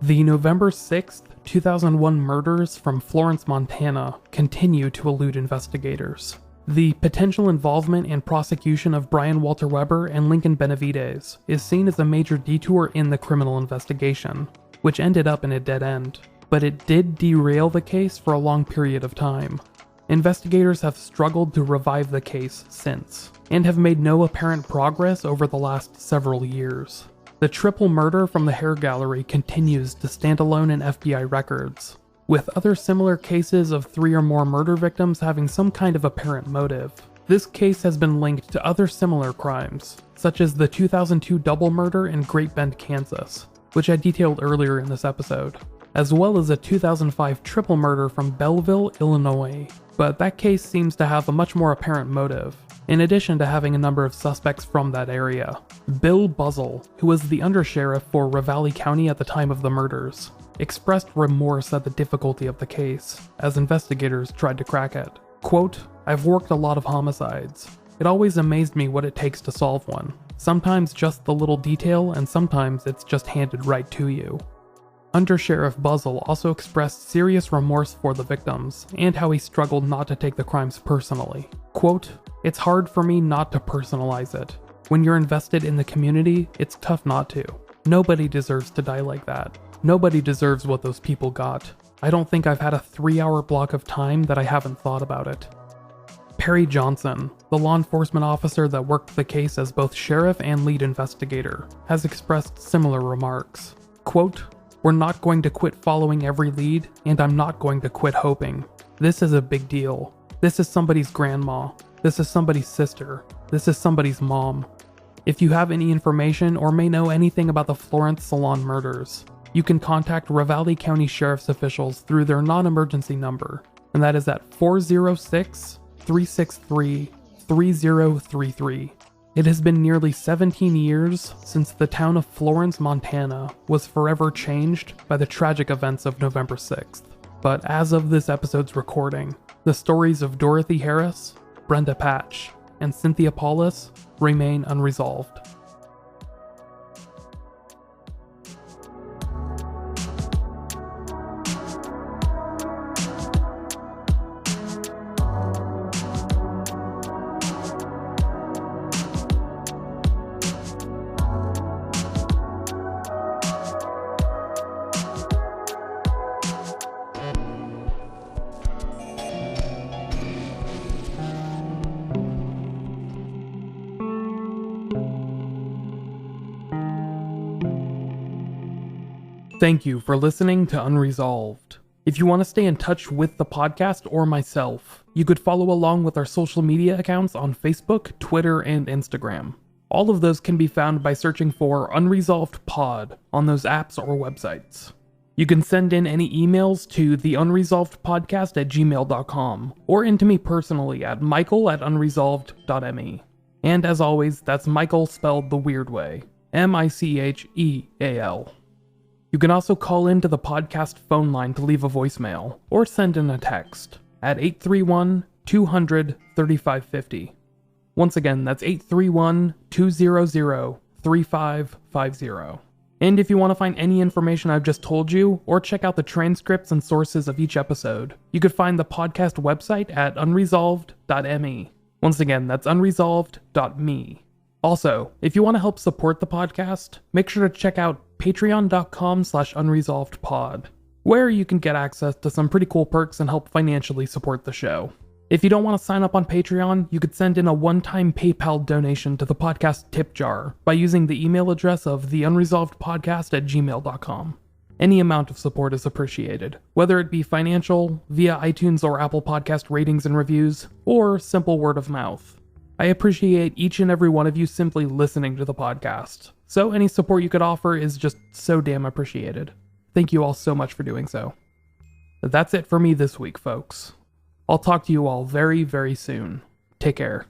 The November 6, 2001 murders from Florence, Montana continue to elude investigators. The potential involvement and prosecution of Brian Walter Weber and Lincoln Benavides is seen as a major detour in the criminal investigation, which ended up in a dead end, but it did derail the case for a long period of time. Investigators have struggled to revive the case since, and have made no apparent progress over the last several years. The triple murder from the hair gallery continues to stand alone in FBI records, with other similar cases of 3 or more murder victims having some kind of apparent motive. This case has been linked to other similar crimes, such as the 2002 double murder in Great Bend, Kansas, which I detailed earlier in this episode, as well as a 2005 triple murder from Belleville, Illinois. But that case seems to have a much more apparent motive, in addition to having a number of suspects from that area. Bill Buzzell, who was the undersheriff for Ravalli County at the time of the murders, expressed remorse at the difficulty of the case, as investigators tried to crack it. Quote, "I've worked a lot of homicides. It always amazed me what it takes to solve one. Sometimes just the little detail, and sometimes it's just handed right to you." Undersheriff Buzzell also expressed serious remorse for the victims, and how he struggled not to take the crimes personally. Quote, "It's hard for me not to personalize it. When you're invested in the community, it's tough not to. Nobody deserves to die like that. Nobody deserves what those people got. I don't think I've had a 3-hour block of time that I haven't thought about it." Perry Johnson, the law enforcement officer that worked the case as both sheriff and lead investigator, has expressed similar remarks. Quote, "We're not going to quit following every lead, and I'm not going to quit hoping. This is a big deal. This is somebody's grandma. This is somebody's sister. This is somebody's mom. If you have any information or may know anything about the Florence Salon murders, you can contact Ravalli County Sheriff's officials through their non-emergency number, and that is at 406-363-3033. It has been nearly 17 years since the town of Florence, Montana was forever changed by the tragic events of November 6th. But as of this episode's recording, the stories of Dorothy Harris, Brenda Patch, and Cynthia Paulus remain unresolved. Thank you for listening to Unresolved. If you want to stay in touch with the podcast or myself, you could follow along with our social media accounts on Facebook, Twitter, and Instagram. All of those can be found by searching for Unresolved Pod on those apps or websites. You can send in any emails to theunresolvedpodcast@gmail.com or into me personally at michael@unresolved.me. And as always, that's Michael spelled the weird way, Micheal. You can also call into the podcast phone line to leave a voicemail, or send in a text at 831-200-3550. Once again, that's 831-200-3550. And if you want to find any information I've just told you, or check out the transcripts and sources of each episode, you could find the podcast website at unresolved.me. Once again, that's unresolved.me. Also, if you want to help support the podcast, make sure to check out patreon.com/unresolvedpod, where you can get access to some pretty cool perks and help financially support the show. If you don't want to sign up on Patreon, you could send in a one-time PayPal donation to the podcast tip jar by using the email address of theunresolvedpodcast@gmail.com. Any amount of support is appreciated, whether it be financial, via iTunes or Apple Podcast ratings and reviews, or simple word of mouth. I appreciate each and every one of you simply listening to the podcast, so any support you could offer is just so damn appreciated. Thank you all so much for doing so. That's it for me this week, folks. I'll talk to you all very, very soon. Take care.